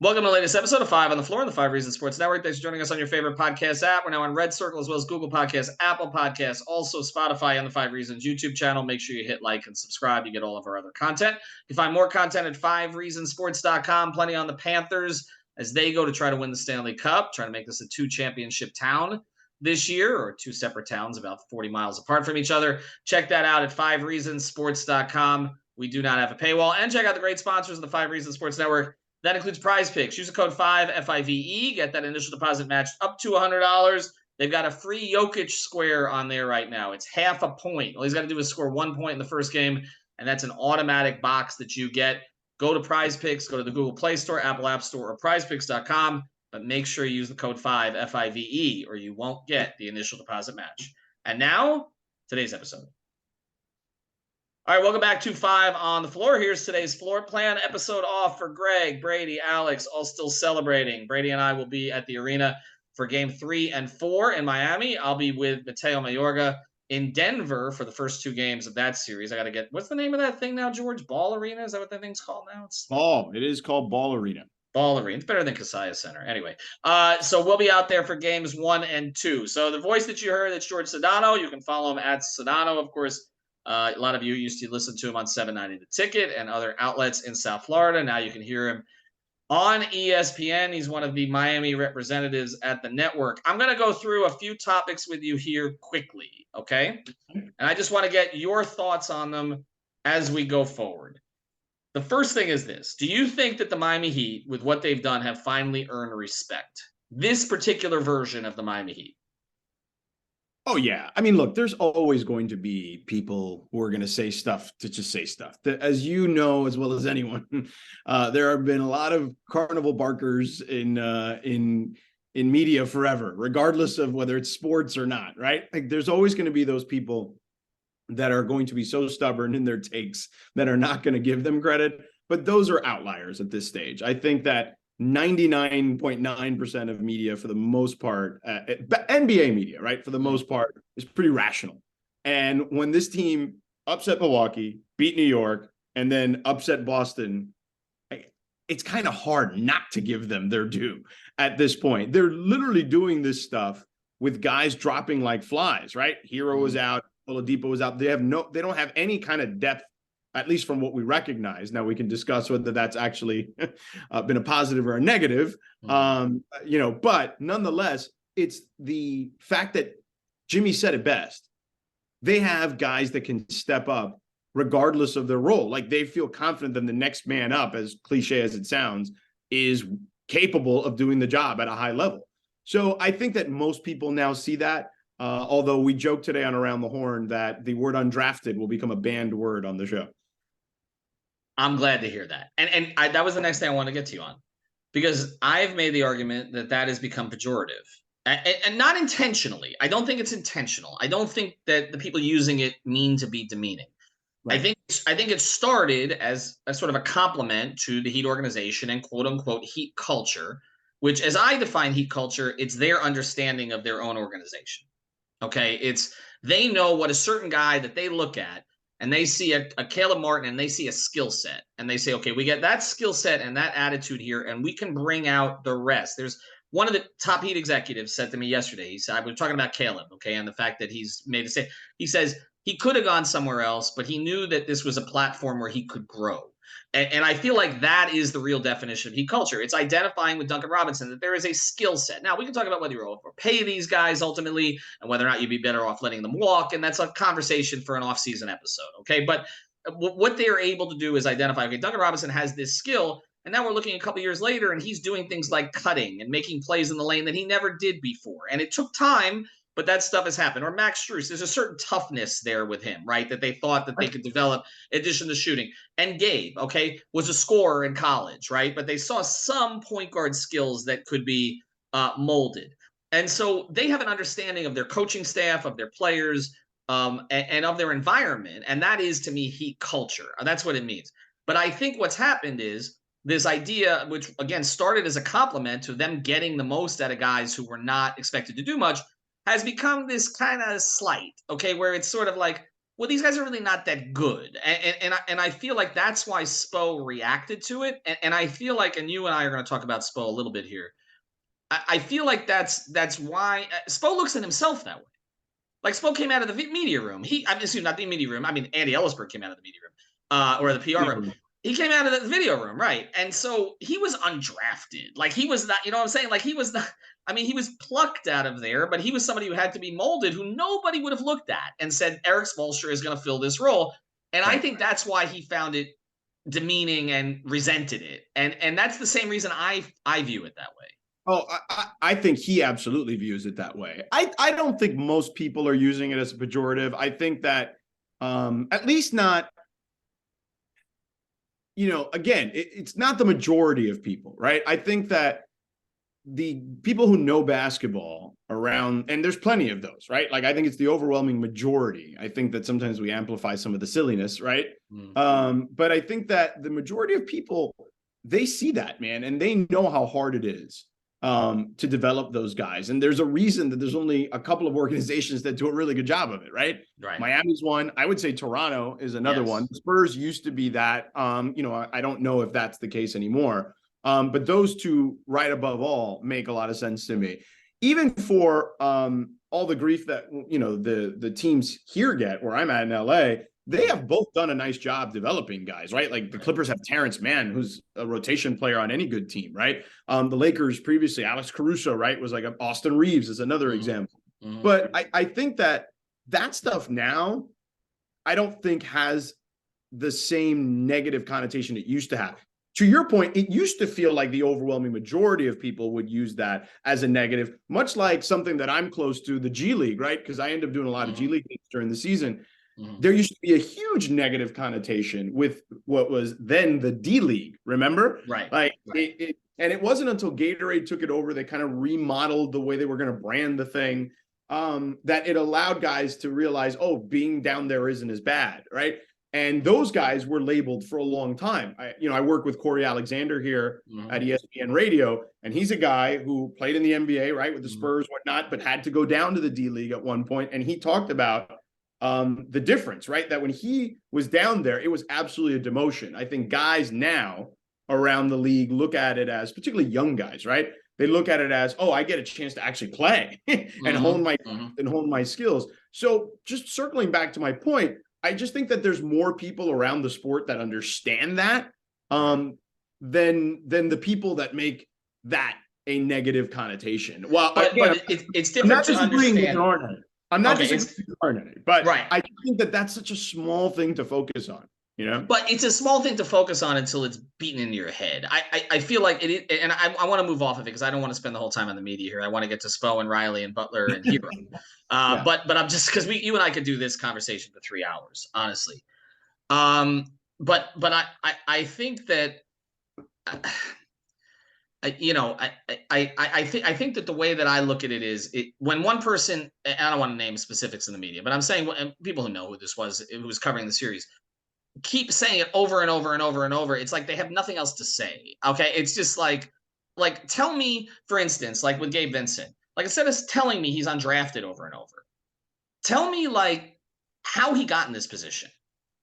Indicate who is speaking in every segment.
Speaker 1: Welcome to the latest episode of Five on the Floor on the Five Reasons Sports Network. Thanks for joining us on your favorite podcast app. We're now on Red Circle as well as Google Podcasts, Apple Podcasts, also Spotify on the Five Reasons YouTube channel. Make sure you hit like and subscribe. You get all of our other content. You can find more content at fivereasonsports.com. Plenty on the Panthers as they go to try to win the Stanley Cup, trying to make this a two-championship town this year, or two separate towns about 40 miles apart from each other. Check that out at fivereasonsports.com. We do not have a paywall. And check out the great sponsors of the Five Reasons Sports Network. That includes Prize Picks. Use the code 5, F-I-V-E. Get that initial deposit matched up to $100. They've got a free Jokic square on there right now. It's half a point. All he's got to do is score 1 point in the first game, and that's an automatic box that you get. Go to Prize Picks. Go to the Google Play Store, Apple App Store, or prizepicks.com. But make sure you use the code 5, F-I-V-E, or you won't get the initial deposit match. And now, today's episode. All right, welcome back to Five on the Floor. Here's today's floor plan. Episode off for Greg, Brady, Alex, all still celebrating. Brady and I will be at the arena for game 3 and 4 in Miami. I'll be with Mateo Mayorga in Denver for the first 2 games of that series. I got to get, what's the name of that thing now, George? Ball Arena? Is that what that thing's called now? It's
Speaker 2: Ball. It is called Ball Arena.
Speaker 1: Ball Arena. It's better than Kaseya Center. Anyway, so we'll be out there for games 1 and 2. So the voice that you heard, that's Jorge Sedano. You can follow him at Sedano, of course. A lot of you used to listen to him on 790 The Ticket and other outlets in South Florida. Now you can hear him on ESPN. He's one of the Miami representatives at the network. I'm going to go through a few topics with you here quickly, okay? And I just want to get your thoughts on them as we go forward. The first thing is this. Do you think that the Miami Heat, with what they've done, have finally earned respect? This particular version of the Miami Heat.
Speaker 2: Oh, yeah. I mean, look, there's always going to be people who are going to say stuff to just say stuff. As you know, as well as anyone, there have been a lot of carnival barkers in media forever, regardless of whether it's sports or not, right? Like, there's always going to be those people that are going to be so stubborn in their takes that are not going to give them credit. But those are outliers at this stage. I think that 99.9% of media, for the most part, NBA media, right, for the most part, is pretty rational. And when this team upset Milwaukee, beat New York, and then upset Boston, it's kind of hard not to give them their due at this point. They're literally doing this stuff with guys dropping like flies, right? Herro was out, Oladipo was out. They don't have any kind of depth, at least from what we recognize. Now we can discuss whether that's actually been a positive or a negative, but nonetheless, it's the fact that Jimmy said it best. They have guys that can step up regardless of their role. Like, they feel confident that the next man up, as cliche as it sounds, is capable of doing the job at a high level. So I think that most people now see that. Although we joked today on Around the Horn that the word undrafted will become a banned word on the show.
Speaker 1: I'm glad to hear that. And that was the next thing I want to get to you on, because I've made the argument that has become pejorative, and not intentionally. I don't think it's intentional. I don't think that the people using it mean to be demeaning. Right. I think it started as a sort of a compliment to the Heat organization and quote unquote Heat culture, which, as I define Heat culture, it's their understanding of their own organization. Okay. It's, they know what a certain guy that they look at, and they see a Caleb Martin, and they see a skill set, and they say, okay, we get that skill set and that attitude here, and we can bring out the rest. There's one of the top Heat executives said to me yesterday, he said, I was talking about Caleb, okay, and the fact that he's made a say. He says he could have gone somewhere else, but he knew that this was a platform where he could grow. And I feel like that is the real definition of Heat culture. It's identifying with Duncan Robinson that there is a skill set. Now, we can talk about whether you overpay these guys ultimately and whether or not you'd be better off letting them walk, and that's a conversation for an off-season episode, okay? But what they are able to do is identify, okay, Duncan Robinson has this skill, and now we're looking a couple years later, and he's doing things like cutting and making plays in the lane that he never did before. And it took time, but that stuff has happened. Or Max Strus, there's a certain toughness there with him, right, that they thought that they could develop in addition to shooting. And Gabe, okay, was a scorer in college, right? But they saw some point guard skills that could be molded. And so they have an understanding of their coaching staff, of their players, and of their environment. And that is, to me, Heat culture. That's what it means. But I think what's happened is this idea, which, again, started as a compliment to them getting the most out of guys who were not expected to do much, has become this kind of slight, okay, where it's sort of like, well, these guys are really not that good. And I feel like that's why Spo reacted to it. And I feel like, and you and I are going to talk about Spo a little bit here. I feel like that's why Spo looks at himself that way. Like Spo came out of the media room. I'm assuming not the media room. I mean, Andy Ellisberg came out of the media room, or the PR room. He came out of the video room, right? And so he was undrafted. Like he was not, you know what I'm saying? Like he was not. I mean, he was plucked out of there, but he was somebody who had to be molded, who nobody would have looked at and said Erik Spoelstra is going to fill this role. And I think that's why he found it demeaning and resented it. And that's the same reason I view it that way.
Speaker 2: Oh, I think he absolutely views it that way. I don't think most people are using it as a pejorative. I think that at least not, again, it's not the majority of people, right? I think that the people who know basketball around, and there's plenty of those, right? Like, I think it's the overwhelming majority. I think that sometimes we amplify some of the silliness, right? But I think that the majority of people, they see that, man, and they know how hard it is to develop those guys. And there's a reason that there's only a couple of organizations that do a really good job of it, right? Miami's one. I would say Toronto is another one. Spurs used to be that. I don't know if that's the case anymore. But those two, right above all, make a lot of sense to me. Even for all the grief that the teams here get, where I'm at in LA, they have both done a nice job developing guys, right? Like the Clippers have Terrence Mann, who's a rotation player on any good team, right? The Lakers previously, Alex Caruso, right, was like Austin Reeves is another example. But I think that stuff now, I don't think has the same negative connotation it used to have. To your point, it used to feel like the overwhelming majority of people would use that as a negative, much like something that I'm close to, the G League, right? Because I end up doing a lot of G League games during the season. There used to be a huge negative connotation with what was then the D League, remember? And it wasn't until Gatorade took it over, they kind of remodeled the way they were going to brand the thing, that it allowed guys to realize, oh, being down there isn't as bad, right? And those guys were labeled for a long time. I work with Corey Alexander here at ESPN Radio, and he's a guy who played in the NBA, right, with the Spurs, whatnot, but had to go down to the D League at one point. And he talked about the difference, right? That when he was down there, it was absolutely a demotion. I think guys now around the league look at it as, particularly young guys, right? They look at it as, oh, I get a chance to actually play and hone my skills. So just circling back to my point, I just think that there's more people around the sport that understand that than the people that make that a negative connotation. Well,
Speaker 1: but it's different to understand.
Speaker 2: I'm not disagreeing, but I think that that's such a small thing to focus on,
Speaker 1: But it's a small thing to focus on until it's beaten into your head. I feel like it, and I want to move off of it because I don't want to spend the whole time on the media here. I want to get to Spo and Riley and Butler and Herro. But I'm just because you and I could do this conversation for 3 hours, honestly. But I think that. I think that the way that I look at it is when one person, and I don't want to name specifics in the media, but I'm saying people who know who this was, who was covering the series, keep saying it over and over and over and over. It's like they have nothing else to say. Okay. It's just like tell me, for instance, like with Gabe Vincent, like instead of telling me he's undrafted over and over, tell me like how he got in this position.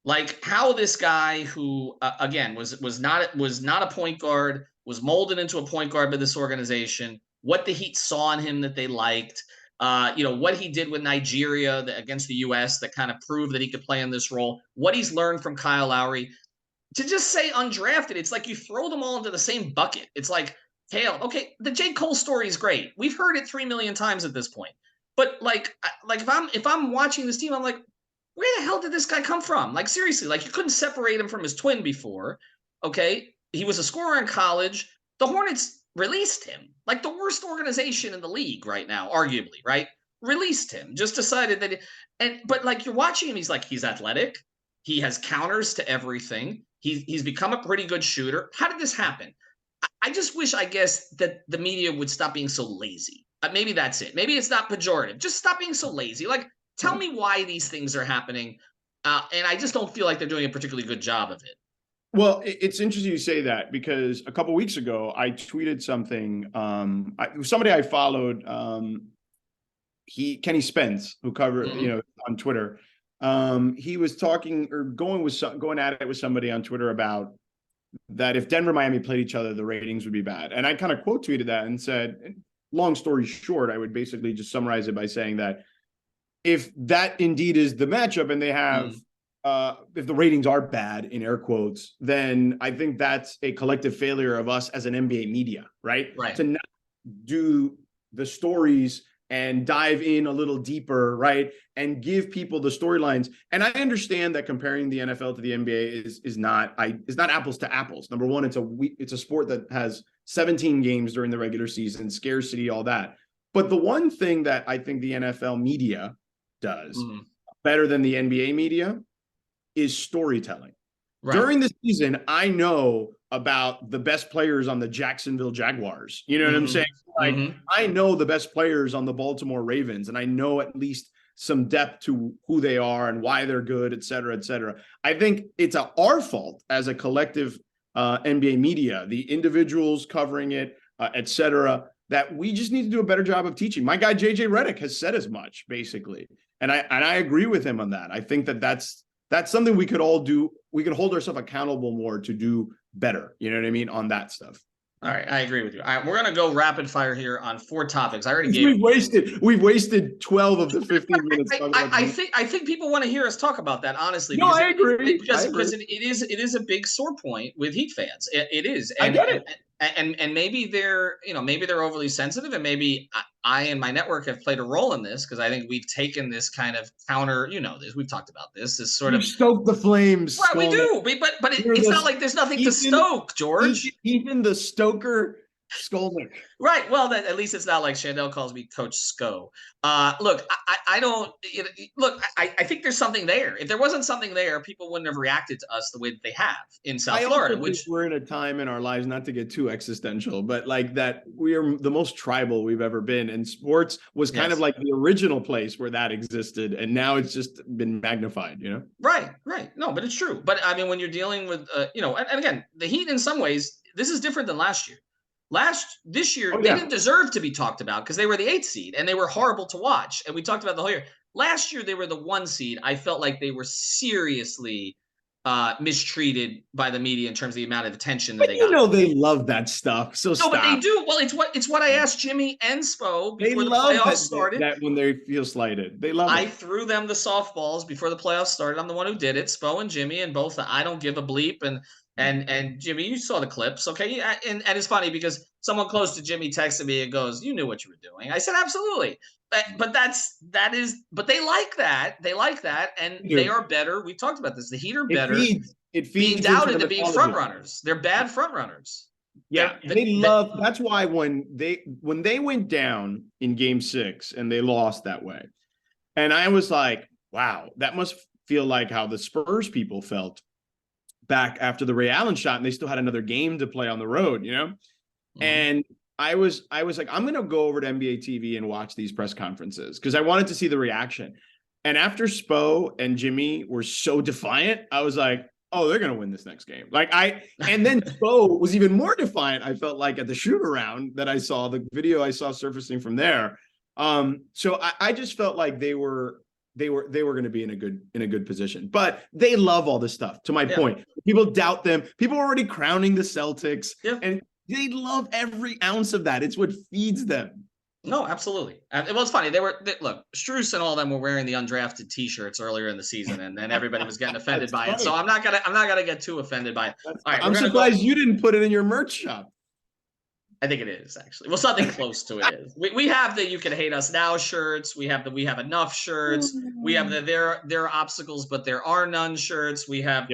Speaker 1: Like how this guy who again was not a point guard, was molded into a point guard by this organization, what the Heat saw in him that they liked, what he did with Nigeria against the U.S. that kind of proved that he could play in this role, what he's learned from Kyle Lowry. To just say undrafted, it's like you throw them all into the same bucket. It's like, hell, okay, the J. Cole story is great. We've heard it 3 million times at this point. But like if I'm watching this team, I'm like, where the hell did this guy come from? Like, seriously, like you couldn't separate him from his twin before. Okay. He was a scorer in college. The Hornets released him. Like the worst organization in the league right now, arguably, right? Released him. Just decided that but like you're watching him, he's athletic. He has counters to everything. He's become a pretty good shooter. How did this happen? I just wish, I guess, that the media would stop being so lazy. Maybe that's it. Maybe it's not pejorative. Just stop being so lazy. Like, tell me why these things are happening. And I just don't feel like they're doing a particularly good job of it.
Speaker 2: Well, it's interesting you say that because a couple of weeks ago, I tweeted something. Somebody I followed, Kenny Spence, who covered, on Twitter. he was talking or going at it with somebody on Twitter about that if Denver and Miami played each other, the ratings would be bad. And I kind of quote tweeted that and said, long story short, I would basically just summarize it by saying that if that indeed is the matchup and they have if the ratings are bad in air quotes, then I think that's a collective failure of us as an NBA media, right? To not do the stories and dive in a little deeper, right? And give people the storylines. And I understand that comparing the NFL to the NBA is not apples to apples. Number one, it's a sport that has 17 games during the regular season, scarcity, all that. But the one thing that I think the NFL media does better than the NBA media is storytelling. Right. During the season, I know about the best players on the Jacksonville Jaguars. You know what I'm saying? Like, I know the best players on the Baltimore Ravens, and I know at least some depth to who they are and why they're good, et cetera, et cetera. I think it's our fault as a collective NBA media, the individuals covering it, et cetera, that we just need to do a better job of teaching. My guy, JJ Redick, has said as much, basically. And I agree with him on that. I think that's something we could all do. We could hold ourselves accountable more to do better. You know what I mean? On that stuff.
Speaker 1: All right. I agree with you. All right, we're going to go rapid fire here on 4 topics. I already gave
Speaker 2: We've wasted 12 of the 15 minutes.
Speaker 1: I think people want to hear us talk about that, honestly.
Speaker 2: No, I agree.
Speaker 1: Because it is a big sore point with Heat fans. It is. And,
Speaker 2: I get it.
Speaker 1: And maybe they're overly sensitive, and maybe I and my network have played a role in this, because I think we've taken this kind of counter, this, we've talked about this sort of
Speaker 2: stoke the flames.
Speaker 1: Right, we do, but it's not like there's nothing to stoke, George.
Speaker 2: Even the stoker Skolnick.
Speaker 1: Right. Well, at least it's not like Chandel calls me Coach Sko. Look, I don't look. I think there's something there. If there wasn't something there, people wouldn't have reacted to us the way that they have in South Florida. Which
Speaker 2: we're in a time in our lives, not to get too existential, but like that we are the most tribal we've ever been, and sports was kind of like the original place where that existed, and now it's just been magnified.
Speaker 1: Right. No, but it's true. But I mean, when you're dealing with, and again, the Heat in some ways, this is different than last year. This year, they didn't deserve to be talked about because they were the 8th seed and they were horrible to watch. And we talked about the whole year. Last year, they were the 1 seed. I felt like they were seriously mistreated by the media in terms of the amount of attention that they got.
Speaker 2: They love that stuff. So
Speaker 1: no, but they do. Well, it's what I asked Jimmy and Spo before the playoffs started.
Speaker 2: That when they feel slighted, they love it.
Speaker 1: I threw them the softballs before the playoffs started. I'm the one who did it. Spo and Jimmy, and both. I don't give a bleep. And Jimmy, you saw the clips, okay? And it's funny because someone close to Jimmy texted me and goes, "You knew what you were doing." I said, "Absolutely." But they like that. They like that, and they are better. We talked about this. The Heat are better.
Speaker 2: It feeds
Speaker 1: being doubted to being front runners. They're bad front runners.
Speaker 2: Yeah, they love. That's why when they went down in Game 6 and they lost that way, and I was like, "Wow, that must feel like how the Spurs people felt back after the Ray Allen shot, and they still had another game to play on the road, And I was like, I'm going to go over to NBA TV and watch these press conferences because I wanted to see the reaction. And after Spo and Jimmy were so defiant, I was like, oh, they're going to win this next game. And then Spo was even more defiant. I felt like at the shoot around that I saw, the video I saw surfacing from there. So I just felt like they were going to be in a good position, but they love all this stuff. To my point, people doubt them. People are already crowning the Celtics, and they love every ounce of that. It's what feeds them.
Speaker 1: No, absolutely. Well, it's funny. Look, Strus and all of them were wearing the undrafted T-shirts earlier in the season, and then everybody was getting offended by it. So I'm not gonna get too offended by it. All right,
Speaker 2: I'm surprised you didn't put it in your merch shop.
Speaker 1: I think it is actually. Well, something close to it is. We have the "You Can Hate Us Now" shirts. We have "We Have Enough" shirts. We have the "There are obstacles, but there are none" shirts. We have.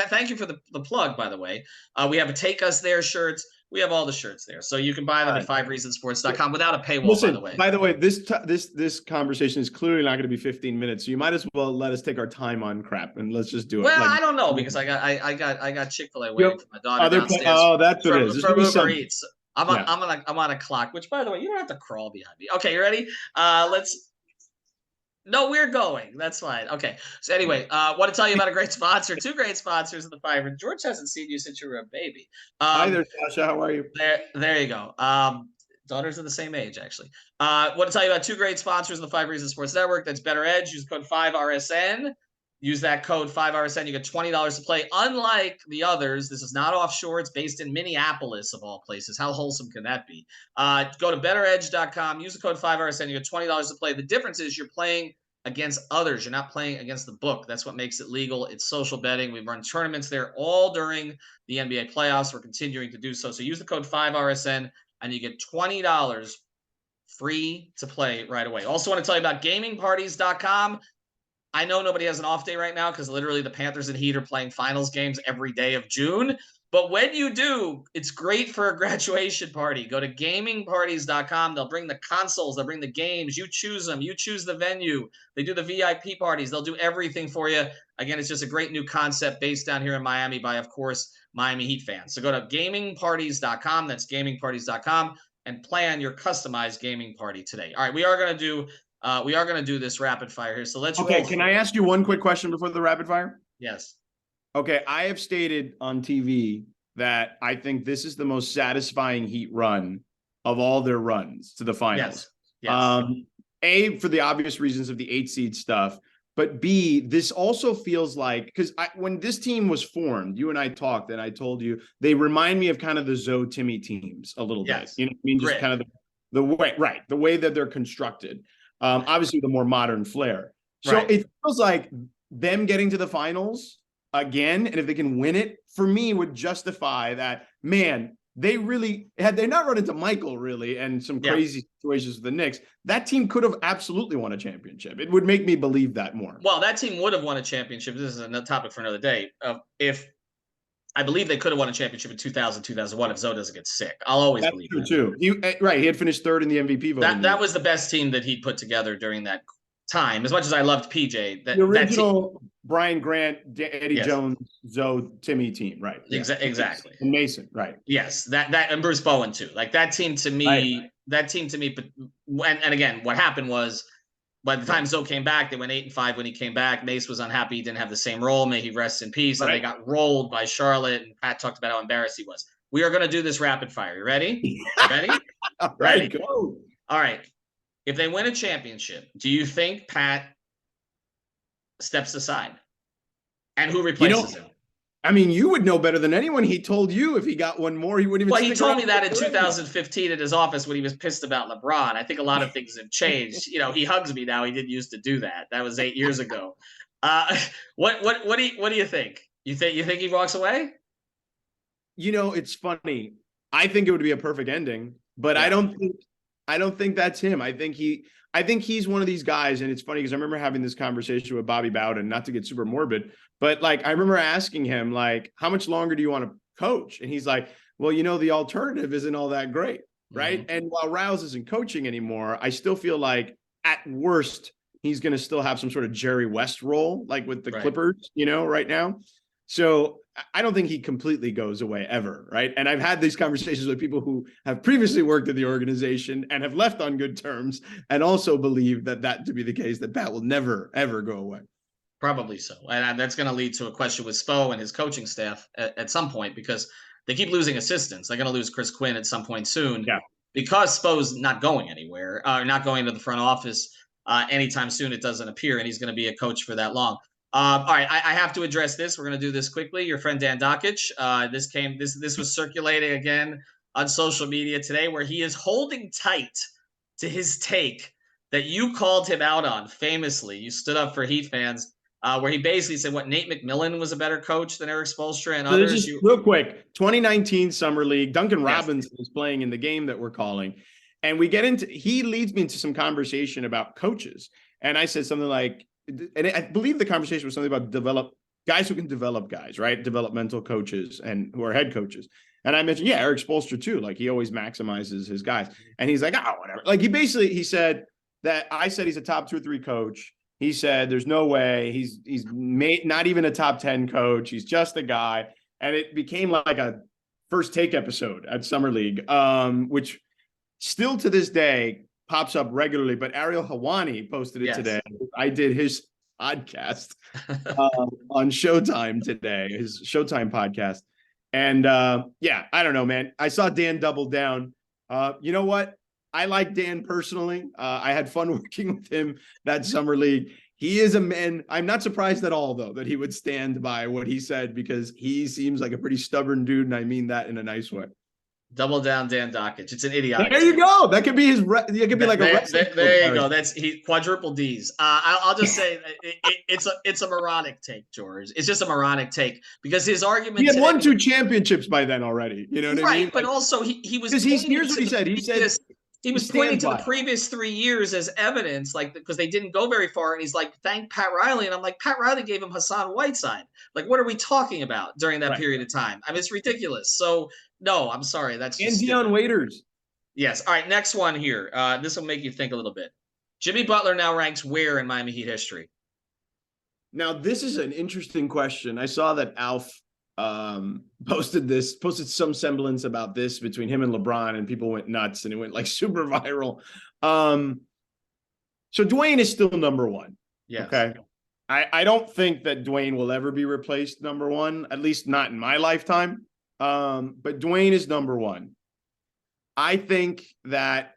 Speaker 1: Thank you for the plug, by the way. We have a "Take Us There" shirts. We have all the shirts there, so you can buy them at 5reasonsports.com without a paywall.
Speaker 2: Listen,
Speaker 1: by the way,
Speaker 2: this conversation is clearly not going to be 15 minutes, so you might as well let us take our time on crap and let's just do it.
Speaker 1: Well, I don't know because I got Chick-fil-A waiting for my daughter downstairs.
Speaker 2: Oh, that's what it is.
Speaker 1: For Uber Eats. I'm on a clock. Which, by the way, you don't have to crawl behind me. Okay, you ready? No, we're going. That's fine. Okay. So anyway, want to tell you about a great sponsor. 2 great sponsors of the Fiver. George hasn't seen you since you were a baby.
Speaker 2: Hi there, Sasha. How are you?
Speaker 1: There you go. Daughters are the same age, actually. Want to tell you about 2 great sponsors of the 5 Reasons Sports Network. That's Better Edge. Use code 5RSN. Use that code 5RSN. You get $20 to play. Unlike the others, this is not offshore. It's based in Minneapolis, of all places. How wholesome can that be? Go to betteredge.com. Use the code 5RSN. You get $20 to play. The difference is you're playing against others. You're not playing against the book. That's what makes it legal. It's social betting. We've run tournaments there all during the NBA playoffs. We're continuing to do so. So use the code 5RSN and you get $20 free to play right away. Also want to tell you about gamingparties.com. I know nobody has an off day right now because literally the Panthers and Heat are playing finals games every day of June. But when you do, it's great for a graduation party. Go to gamingparties.com. They'll bring the consoles. They'll bring the games. You choose them. You choose the venue. They do the VIP parties. They'll do everything for you. Again, it's just a great new concept based down here in Miami by, of course, Miami Heat fans. So go to gamingparties.com. That's gamingparties.com and plan your customized gaming party today. All right, we are going to do this rapid fire here. So let's
Speaker 2: Okay, can I ask you one quick question before the rapid fire?
Speaker 1: Yes.
Speaker 2: Okay, I have stated on TV that I think this is the most satisfying Heat run of all their runs to the finals.
Speaker 1: Yes.
Speaker 2: A, for the obvious reasons of the 8 seed stuff, but B, this also feels like, because when this team was formed, you and I talked, and I told you they remind me of kind of the Zoe Timmy teams a little bit. You know what I mean? Just kind of the way, right? The way that they're constructed. Obviously, the more modern flair. So it feels like them getting to the finals again, and if they can win it, for me, would justify that, man, they really, had they not run into Michael, really, and some crazy situations with the Knicks, that team could have absolutely won a championship. It would make me believe that more.
Speaker 1: Well, that team would have won a championship. This is another topic for another day. If I believe they could have won a championship in 2000, 2001 if Zoe doesn't get sick. I'll always believe
Speaker 2: that. Too. He had finished third in the MVP vote.
Speaker 1: That was the best team that he put together during that time. As much as I loved PJ,
Speaker 2: the original Brian Grant, Eddie Jones, Zoe, Timmy team, right?
Speaker 1: Exactly.
Speaker 2: And Mason, right?
Speaker 1: Yes, that and Bruce Bowen too. Like that team to me, and again, what happened was by the time Zoe came back, they went 8-5 when he came back. Mace was unhappy; he didn't have the same role. May he rest in peace. And they got rolled by Charlotte. And Pat talked about how embarrassed he was. We are going to do this rapid fire. You ready? Ready?
Speaker 2: Ready? Go.
Speaker 1: All right. If they win a championship, do you think Pat steps aside? And who replaces him?
Speaker 2: I mean, you would know better than anyone. He told you if he got one more, he wouldn't even.
Speaker 1: Well, he told me that in 2015 at his office when he was pissed about LeBron. I think a lot of things have changed. You know, he hugs me now. He didn't used to do that. That was 8 years ago. What do you think? You think he walks away?
Speaker 2: You know, it's funny. I think it would be a perfect ending, but I don't think that's him. I think he's one of these guys, and it's funny because I remember having this conversation with Bobby Bowden, not to get super morbid, but like I remember asking him, like, how much longer do you want to coach? And he's like, well, you know, the alternative isn't all that great, right? Mm-hmm. And while Riles isn't coaching anymore, I still feel like at worst he's going to still have some sort of Jerry West role, like with the Clippers, you know, right now. So I don't think he completely goes away ever, right? And I've had these conversations with people who have previously worked at the organization and have left on good terms and also believe that to be the case, that Pat will never, ever go away.
Speaker 1: Probably so. And that's going to lead to a question with Spo and his coaching staff at some point because they keep losing assistants. They're going to lose Chris Quinn at some point soon because Spo's not going anywhere, not going to the front office anytime soon. It doesn't appear, and he's going to be a coach for that long. All right, I have to address this. We're going to do this quickly. Your friend Dan Dokic, this was circulating again on social media today, where he is holding tight to his take that you called him out on famously. You stood up for Heat fans, where he basically said what Nate McMillan was a better coach than Erik Spoelstra and others.
Speaker 2: This is real quick. 2019 Summer League. Duncan Robinson is playing in the game that we're calling, and he leads me into some conversation about coaches, and I said something like. And I believe the conversation was something about guys who can develop guys, right? Developmental coaches and who are head coaches. And I mentioned, Erik Spoelstra too. Like he always maximizes his guys. And he's like, whatever. Like he said that I said he's a top 2 or 3 coach. He said, there's no way he's not even a top 10 coach. He's just a guy. And it became like a first take episode at Summer League, which still to this day pops up regularly, but Ariel Helwani posted it today. I did his podcast on Showtime today, his Showtime podcast. And I don't know, man. I saw Dan double down. You know what? I like Dan personally. I had fun working with him that Summer League. He is a man. I'm not surprised at all, though, that he would stand by what he said, because he seems like a pretty stubborn dude, and I mean that in a nice way.
Speaker 1: Double down, Dan Dockich. It's an idiotic.
Speaker 2: There you go. That could be his. That could be like a wrestling.
Speaker 1: There you go. That's quadruple D's. I'll just say it's a moronic take, George. It's just a moronic take because his argument.
Speaker 2: He had won 2 championships by then already. You know what I mean?
Speaker 1: Right, but also he was.
Speaker 2: Because here's what he said. He said
Speaker 1: he was pointing to the previous 3 years as evidence, like because they didn't go very far, and he's like, "Thank Pat Riley," and I'm like, "Pat Riley gave him Hassan Whiteside. Like, what are we talking about during that period of time? I mean, it's ridiculous." So. No, I'm sorry. That's just
Speaker 2: Dion Waiters.
Speaker 1: Yes. All right. Next one here. This will make you think a little bit. Jimmy Butler now ranks where in Miami Heat history?
Speaker 2: Now, this is an interesting question. I saw that Alf posted some semblance about this between him and LeBron, and people went nuts, and it went like super viral. So Dwayne is still number one.
Speaker 1: Yeah.
Speaker 2: Okay. I don't think that Dwayne will ever be replaced number one, at least not in my lifetime. But Dwayne is number one. I think that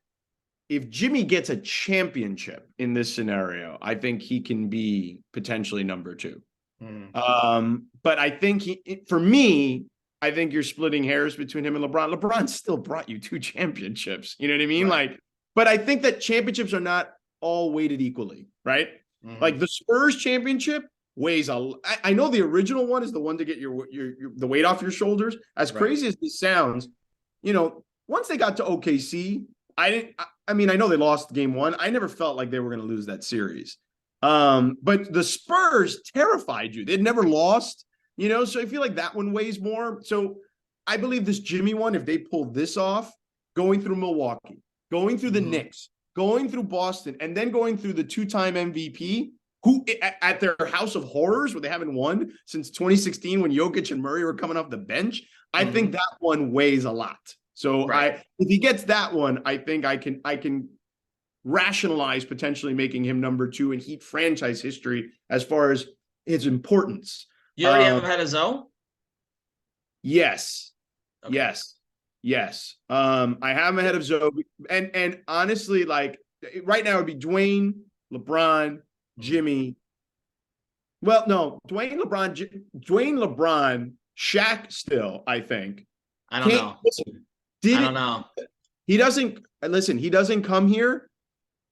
Speaker 2: if Jimmy gets a championship in this scenario, I think he can be potentially number two. But I think for me, I think you're splitting hairs between him and LeBron. LeBron still brought you 2 championships. You know what I mean? Right. But I think that championships are not all weighted equally, right? Like the Spurs championship weighs I know the original one is the one to get your the weight off your shoulders. As crazy as this sounds, once they got to OKC, I know they lost game 1. I never felt like they were going to lose that series. But the Spurs terrified you. They'd never lost, so I feel like that one weighs more. So I believe this Jimmy one, if they pull this off, going through Milwaukee, going through the Knicks, going through Boston, and then going through the 2-time MVP, who at their house of horrors where they haven't won since 2016 when Jokic and Murray were coming off the bench, I think that one weighs a lot. So if he gets that one, I think I can rationalize potentially making him number 2 in Heat franchise history as far as his importance.
Speaker 1: You already have him ahead of Zoe?
Speaker 2: Yes. Okay. Yes. I have him ahead of Zoe. And honestly, like right now it would be Dwayne, LeBron, Jimmy. Well, no, Dwayne, LeBron, Shaq still, I think.
Speaker 1: I don't know. I don't know.
Speaker 2: He doesn't come here.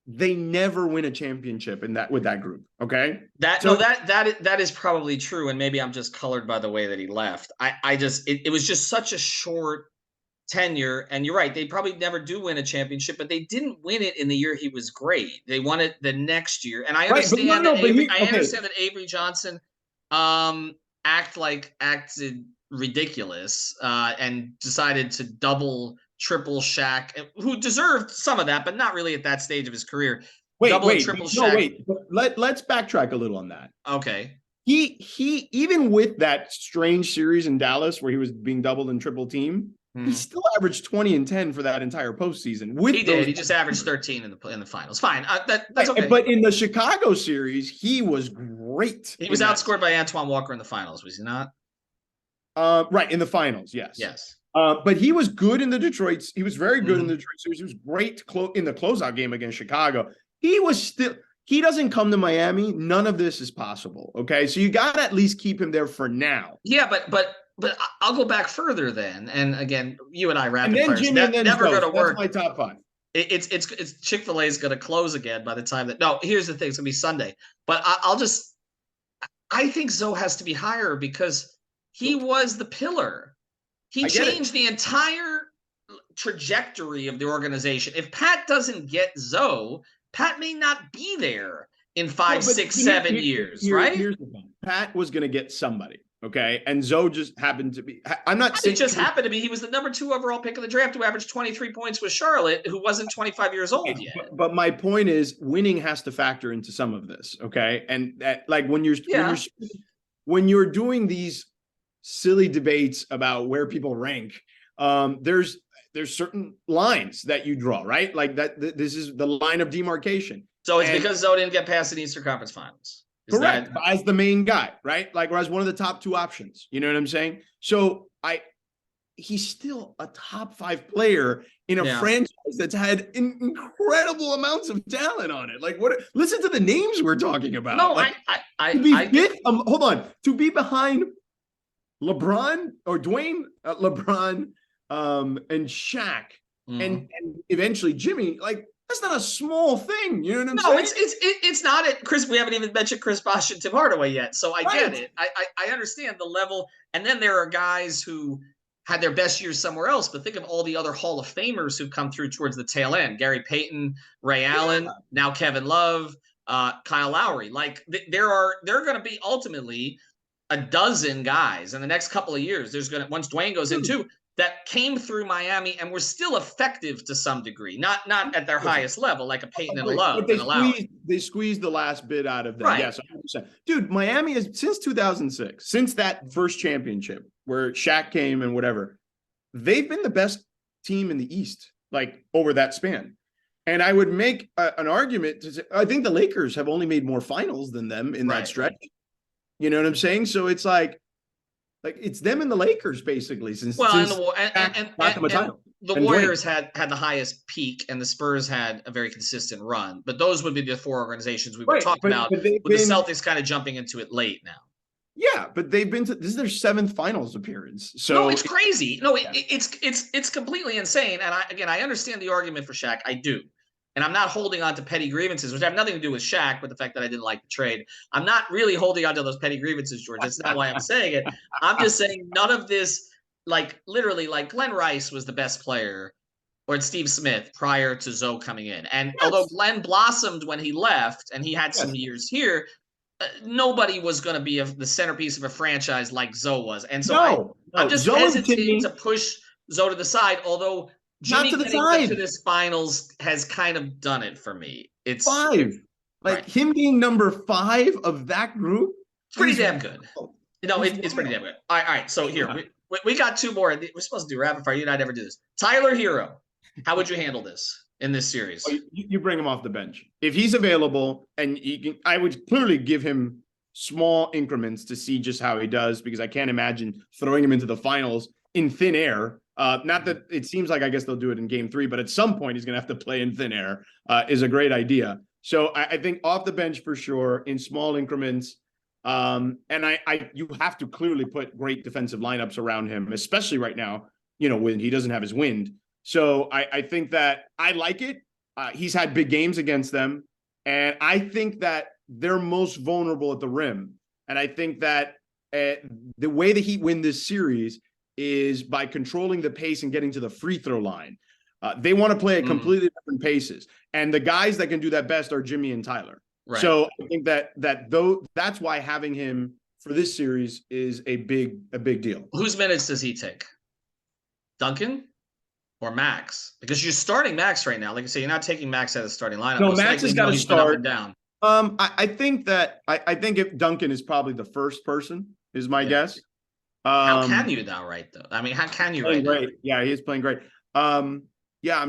Speaker 2: They never win a championship with that group. Okay.
Speaker 1: That is probably true. And maybe I'm just colored by the way that he left. It was just such a short tenure, and you're right, they probably never do win a championship, but they didn't win it in the year he was great. They won it the next year, and I understand that Avery Johnson acted ridiculous and decided to double, triple Shaq, who deserved some of that, but not really at that stage of his career. Let's backtrack a little on that. Okay.
Speaker 2: He even with that strange series in Dallas where he was being doubled and triple team, he still averaged 20 and 10 for that entire postseason.
Speaker 1: He did. He just averaged 13 in the finals. Fine. That's okay.
Speaker 2: But in the Chicago series, he was great.
Speaker 1: He was outscored by Antoine Walker in the finals, was he not?
Speaker 2: Right, in the finals, yes.
Speaker 1: Yes.
Speaker 2: But he was good in the Detroit. He was very good in the Detroit series. He was great in the closeout game against Chicago. He doesn't come to Miami. None of this is possible. Okay, so you got to at least keep him there for now.
Speaker 1: Yeah, but I'll go back further then. And again, you and I rapid fire. Never go to work.
Speaker 2: That's my top 5.
Speaker 1: It's Chick-fil-A is going to close again by the time that. No, here's the thing. It's going to be Sunday. But I think Zoe has to be higher because he was the pillar. He changed the entire trajectory of the organization. If Pat doesn't get Zoe, Pat may not be there in 5, 6, 7 years, right?
Speaker 2: Here's the thing. Pat was going to get somebody, okay? And Zoe just happened to be – I'm not saying –
Speaker 1: It just happened to be. He was the number 2 overall pick of the draft who averaged 23 points with Charlotte, who wasn't 25 years old yet.
Speaker 2: But my point is winning has to factor into some of this, okay? And that, like when you're doing these silly debates about where people rank, there's certain lines that you draw, right? Like that. This is the line of demarcation.
Speaker 1: So it's because Zoe didn't get past the Eastern Conference Finals.
Speaker 2: Correct. As the main guy, right? Like, or as one of the top 2 options. You know what I'm saying? So he's still a top 5 player in a
Speaker 1: Yeah.
Speaker 2: franchise that's had incredible amounts of talent on it. Like, what? Listen to the names we're talking about.
Speaker 1: No,
Speaker 2: Like,
Speaker 1: I,
Speaker 2: to be
Speaker 1: I get.
Speaker 2: fifth, hold on, to be behind LeBron or Dwayne, LeBron, and Shaq, and eventually Jimmy. Like, that's not a small thing. You know what I'm
Speaker 1: No,
Speaker 2: saying?
Speaker 1: it's not it, Chris. We haven't even mentioned Chris Bosh and Tim Hardaway yet, so I get
Speaker 2: Right.
Speaker 1: it. I understand the level, and then there are guys who had their best years somewhere else. But think of all the other Hall of Famers who've come through towards the tail end: Gary Payton, Ray Allen, now Kevin Love, Kyle Lowry. Like there are going to be ultimately a dozen guys in the next couple of years. There's going to once Dwayne goes in too that came through Miami and were still effective to some degree, not at their highest level, like a Peyton and a Love and a Lowry.
Speaker 2: They squeezed the last bit out of them.
Speaker 1: Right.
Speaker 2: Yes, 100%. Dude, Miami is since 2006, since that first championship where Shaq came and whatever, they've been the best team in the East, like over that span. And I would make an argument to say, I think the Lakers have only made more finals than them in that stretch. You know what I'm saying? So it's like it's them and the Lakers basically since
Speaker 1: the Warriors had the highest peak and the Spurs had a very consistent run. But those would be the 4 organizations we were talking about. With the Celtics kind of jumping into it late now.
Speaker 2: Yeah, but they've been to this is their 7th finals appearance. So
Speaker 1: no, it's crazy. No, it's completely insane. And I understand the argument for Shaq. I do. And I'm not holding on to petty grievances, which have nothing to do with Shaq, but the fact that I didn't like the trade. I'm not really holding on to those petty grievances, George. That's not why I'm saying it. I'm just saying none of this, like literally, like Glenn Rice was the best player, or Steve Smith prior to Zoe coming in. And although Glenn blossomed when he left, and he had some years here, nobody was going to be the centerpiece of a franchise like Zoe was. And so I'm just hesitating to push Zoe to the side, although Jimmy getting to this finals has kind of done it for me. It's
Speaker 2: 5. Like him being number 5 of that group.
Speaker 1: It's pretty damn good. No, it's pretty damn good. All right. So here, we got 2 more. We're supposed to do rapid fire. You and I never do this. Tyler Herro, how would you handle this in this series?
Speaker 2: You bring him off the bench. If he's available, and I would clearly give him small increments to see just how he does, because I can't imagine throwing him into the finals in thin air. Not that it seems like I guess they'll do it in game 3, but at some point he's going to have to play in thin air is a great idea. So I think off the bench for sure in small increments. And you have to clearly put great defensive lineups around him, especially right now, when he doesn't have his wind. So I think that I like it. He's had big games against them. And I think that they're most vulnerable at the rim. And I think that the way the Heat win this series is by controlling the pace and getting to the free throw line. They want to play at completely different paces. And the guys that can do that best are Jimmy and Tyler. Right. So I think that's why having him for this series is a big deal.
Speaker 1: Whose minutes does he take? Duncan or Max? Because you're starting Max right now. Like I say, you're not taking Max out of the starting lineup.
Speaker 2: No, Max has got to start.
Speaker 1: Up and down.
Speaker 2: I think if Duncan is probably the first person is my guess.
Speaker 1: How can you now, right, though? I mean, how can you right
Speaker 2: great.
Speaker 1: Now?
Speaker 2: Yeah, he's playing great. I'm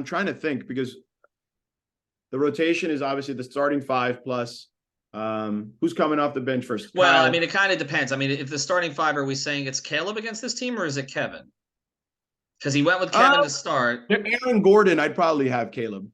Speaker 2: trying to think because the rotation is obviously the starting 5 plus who's coming off the bench first?
Speaker 1: Well, Kyle. I mean, it kind of depends. I mean, if the starting 5, are we saying it's Caleb against this team or is it Kevin? Because he went with Kevin to start.
Speaker 2: Aaron Gordon, I'd probably have Caleb.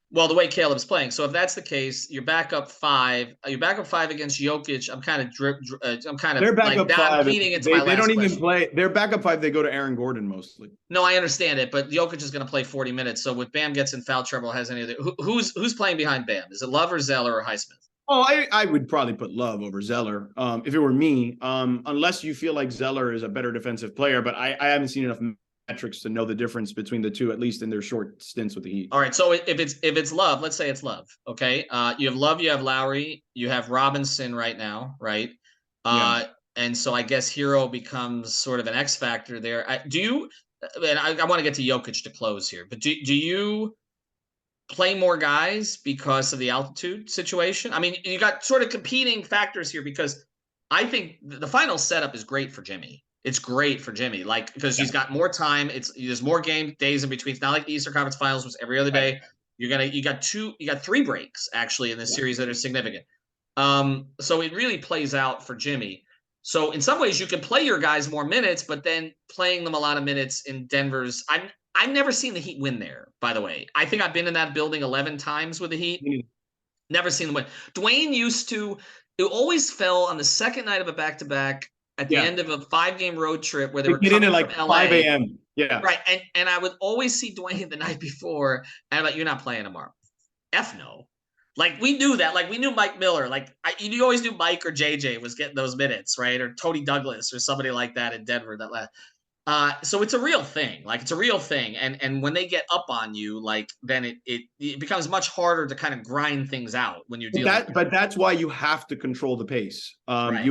Speaker 1: Well, the way Caleb's playing. So if that's the case, your backup 5 against Jokic. I'm kind of
Speaker 2: their backup 5.
Speaker 1: I'm feeding into my last
Speaker 2: they don't
Speaker 1: question.
Speaker 2: even play. Their backup 5, they go to Aaron Gordon mostly.
Speaker 1: No, I understand it, but Jokic is going to play 40 minutes. So if Bam gets in foul trouble, has any other who's playing behind Bam? Is it Love or Zeller or Highsmith?
Speaker 2: Oh, I would probably put Love over Zeller if it were me, unless you feel like Zeller is a better defensive player. But I haven't seen enough metrics to know the difference between the two, at least in their short stints with the Heat.
Speaker 1: All right, so if it's Love, let's say it's Love, okay? You have Love, you have Lowry, you have Robinson right now, right? And so I guess Herro becomes sort of an X factor there. I want to get to Jokic to close here, but do you play more guys because of the altitude situation? I mean, you got sort of competing factors here because I think the final setup is great for Jimmy. It's great for Jimmy, like because he's got more time. There's more game days in between. It's not like the Eastern Conference Finals was every other day. You got 3 breaks actually in this series that are significant. So it really plays out for Jimmy. So in some ways, you can play your guys more minutes, but then playing them a lot of minutes in Denver's. I've never seen the Heat win there, by the way. I think I've been in that building 11 times with the Heat. Never seen them win. Dwayne used to, it always fell on the second night of a back-to-back at the end of a 5-game road trip where they were coming
Speaker 2: in
Speaker 1: from LA.
Speaker 2: 5 a.m. Yeah.
Speaker 1: Right. And I would always see Dwayne the night before, and I'm like, you're not playing tomorrow. F no. Like, we knew that. Like, we knew Mike Miller. Like, you always knew Mike or JJ was getting those minutes, right? Or Tony Douglas or somebody like that in Denver. So it's a real thing. Like, it's a real thing. And when they get up on you, like, then it becomes much harder to kind of grind things out when you're dealing with
Speaker 2: But that's why you have to control the pace.
Speaker 1: Right.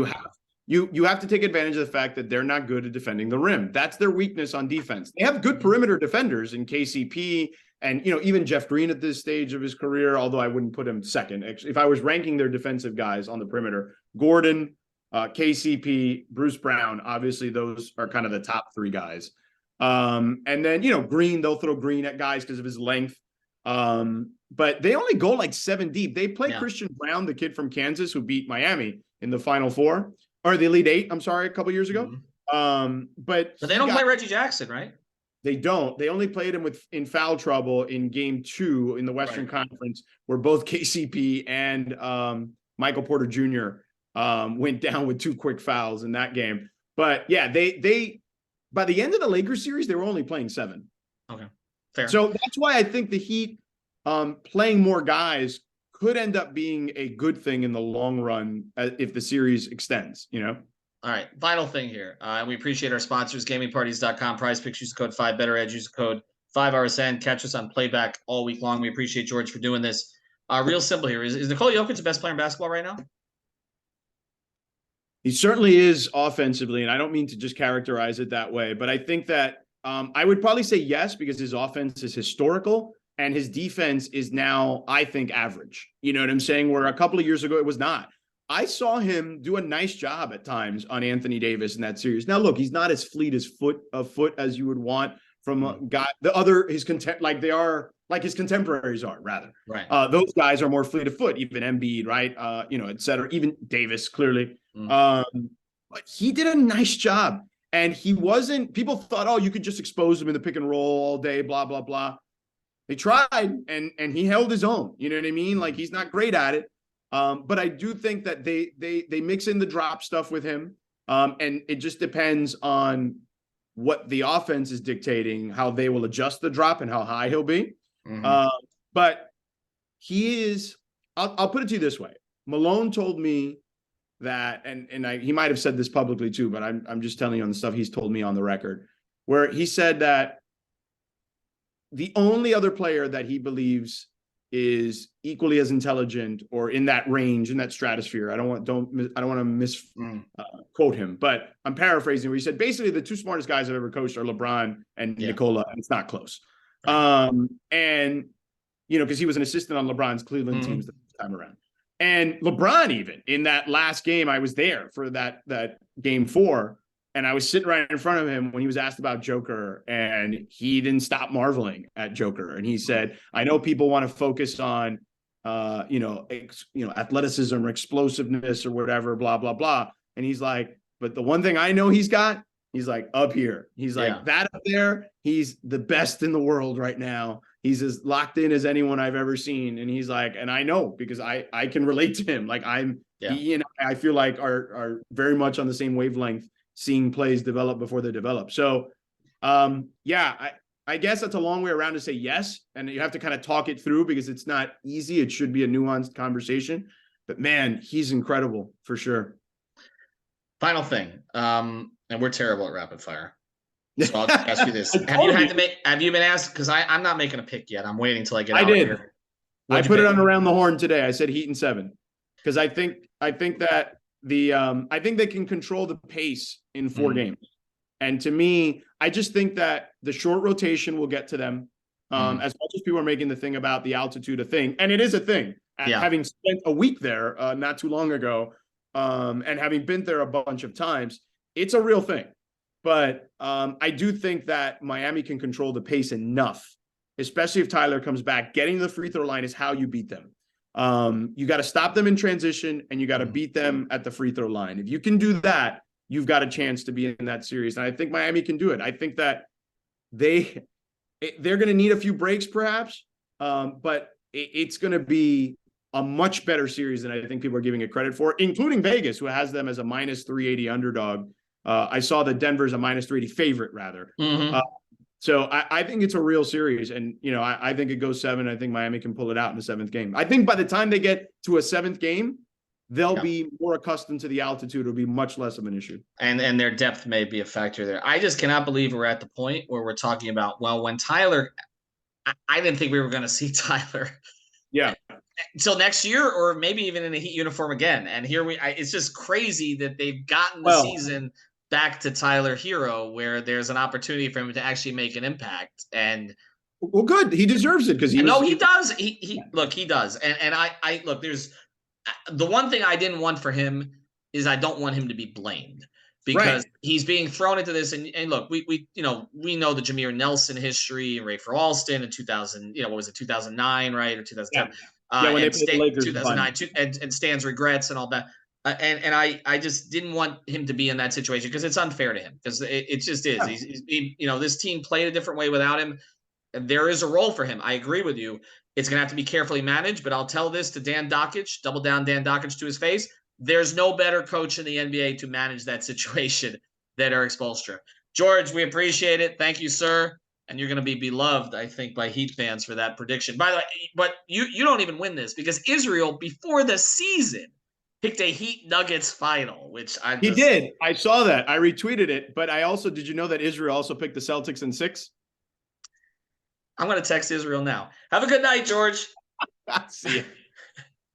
Speaker 2: You have to take advantage of the fact that they're not good at defending the rim. That's their weakness on defense. They have good perimeter defenders in KCP and, even Jeff Green at this stage of his career, although I wouldn't put him second. If I was ranking their defensive guys on the perimeter, Gordon, KCP, Bruce Brown, obviously those are kind of the top 3 guys. And then, Green, they'll throw Green at guys because of his length. But they only go like 7 deep. They play Christian Brown, the kid from Kansas who beat Miami in the Final Four. Or the Elite Eight, I'm sorry, a couple years ago. But
Speaker 1: they don't play Reggie Jackson, right?
Speaker 2: They don't. They only played him in foul trouble in Game 2 in the Western Conference, where both KCP and Michael Porter Jr. Went down with 2 quick fouls in that game. But yeah, they by the end of the Lakers series, they were only playing 7.
Speaker 1: Okay, fair.
Speaker 2: So that's why I think the Heat playing more guys could end up being a good thing in the long run if the series extends,
Speaker 1: All right, final thing here. We appreciate our sponsors, gamingparties.com, prize picks, use the code 5BetterEdge, use the code 5RSN. Catch us on playback all week long. We appreciate George for doing this. Real simple here. Is Nikola Jokic the best player in basketball right now?
Speaker 2: He certainly is offensively, and I don't mean to just characterize it that way, but I think that I would probably say yes, because his offense is historical. And his defense is now, I think, average. You know what I'm saying? Where a couple of years ago, it was not. I saw him do a nice job at times on Anthony Davis in that series. Now, look, he's not as fleet of foot as you would want from a guy. His contemporaries are, rather.
Speaker 1: Right.
Speaker 2: Those guys are more fleet of foot, even Embiid, right? Et cetera. Even Davis, clearly. But he did a nice job. And he wasn't, people thought, oh, you could just expose him in the pick and roll all day, blah, blah, blah. They tried, and he held his own. You know what I mean? Like, he's not great at it. But I do think that they mix in the drop stuff with him. And it just depends on what the offense is dictating, how they will adjust the drop and how high he'll be. But he is, I'll put it to you this way. Malone told me that, and he might have said this publicly too, but I'm just telling you on the stuff he's told me on the record, where he said that the only other player that he believes is equally as intelligent or in that range, in that stratosphere. I don't want to misquote him, but I'm paraphrasing where he said basically the 2 smartest guys I've ever coached are LeBron and Nikola, and it's not close. And because he was an assistant on LeBron's Cleveland teams the first time around. And LeBron, even in that last game, I was there for that Game 4. And I was sitting right in front of him when he was asked about Joker, and he didn't stop marveling at Joker. And he said, I know people want to focus on, athleticism or explosiveness or whatever, blah, blah, blah. And he's like, but the one thing I know he's got, he's like up here. He's like that up there. He's the best in the world right now. He's as locked in as anyone I've ever seen. And he's like, and I know because I can relate to him. Like he and I feel like are very much on the same wavelength, seeing plays develop before they develop. So, I guess that's a long way around to say yes. And you have to kind of talk it through because it's not easy. It should be a nuanced conversation. But, man, he's incredible for sure.
Speaker 1: Final thing, and we're terrible at rapid fire. So I'll just ask you this. Have you been asked? Because I'm not making a pick yet. I'm waiting till I get out here.
Speaker 2: I put it on Around the Horn today. I said Heat in 7. Because I think that I think they can control the pace in 4 games. And to me, I just think that the short rotation will get to them. As much as people are making the thing about the altitude a thing, and it is a thing. Having spent a week there not too long ago, and having been there a bunch of times, it's a real thing. But I do think that Miami can control the pace enough, especially if Tyler comes back. Getting to the free throw line is how you beat them. You got to stop them in transition, and you got to beat them at the free throw line. If you can do that, you've got a chance to be in that series. And I think Miami can do it. I think that they're going to need a few breaks perhaps, but it's going to be a much better series than I think people are giving it credit for, including Vegas, who has them as a minus 380 underdog. I saw that Denver's a minus 380 favorite rather.
Speaker 1: Mm-hmm.
Speaker 2: So I think it's a real series. And, I think it goes 7. I think Miami can pull it out in the 7th game. I think by the time they get to a 7th game, they'll be more accustomed to the altitude. It'll be much less of an issue.
Speaker 1: And their depth may be a factor there. I just cannot believe we're at the point where we're talking about, well, when Tyler, I didn't think we were going to see Tyler.
Speaker 2: Yeah.
Speaker 1: Until next year, or maybe even in a Heat uniform again. And here it's just crazy that they've gotten the season back to Tyler Herro, where there's an opportunity for him to actually make an impact. And
Speaker 2: well, good. He deserves it because he
Speaker 1: does. He does. And I look, there's the one thing I didn't want for him is I don't want him to be blamed. Because he's being thrown into this, and look, we know the Jameer Nelson history and Rafer Alston in 2000, what was it, 2009, right, or 2010?
Speaker 2: When they played the Lakers,
Speaker 1: 2009, and Stan's regrets and all that. And I just didn't want him to be in that situation because it's unfair to him, because it just is. Yeah. This team played a different way without him. And there is a role for him. I agree with you. It's going to have to be carefully managed, but I'll tell this to Dan Dockich, double down Dan Dockich to his face. There's no better coach in the NBA to manage that situation than Erik Spoelstra. George, we appreciate it. Thank you, sir. And you're going to be beloved, I think, by Heat fans for that prediction. By the way, but you don't even win this because Israel, before the season, picked a Heat Nuggets final, which
Speaker 2: He did. I saw that. I retweeted it. But did you know that Israel also picked the Celtics in 6?
Speaker 1: I'm going to text Israel now. Have a good night, George.
Speaker 2: See you.